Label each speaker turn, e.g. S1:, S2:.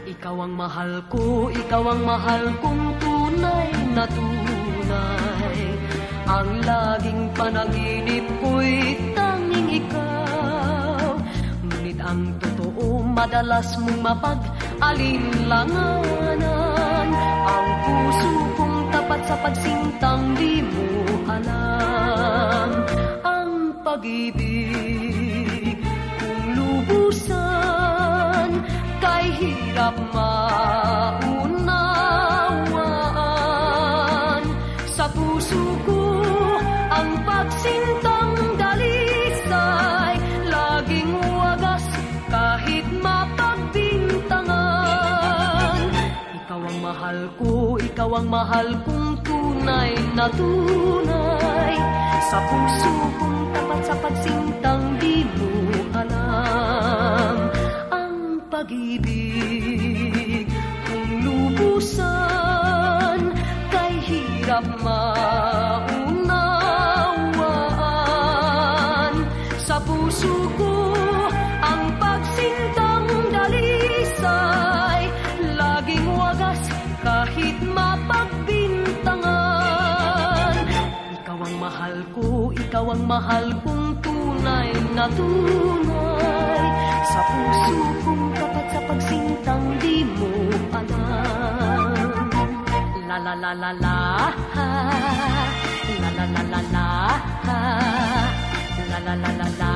S1: Ikaw ang mahal ko, ikaw ang mahal kong tunay na tunay. Ang laging panaginip ko'y tanging ikaw. Ngunit ang totoo, madalas mong mapag-alinlanganan. Ang puso kong tapat sa pagsintang di mo alam. Ang pag-ibig kung lubusan kay hirap maunawaan. Sa puso ko ang pagsintang dalisay, laging wagas kahit mapagbintangan. Ikaw ang mahal ko, ikaw ang mahal kong tunay na tunay. Sa puso kong tapat sa pagsintang di mo alam. Pag-ibig kung lubusan kay hirap maunawaan. Sa puso ko ang pagsintang dalisay, laging wagas kahit mapagbintangan. Ikaw ang mahal ko, ikaw ang mahal kong tunay na tunay. Sa puso kong tapat sa pagsintang di mo alam. La la la la la, la la la la la, la la la la la.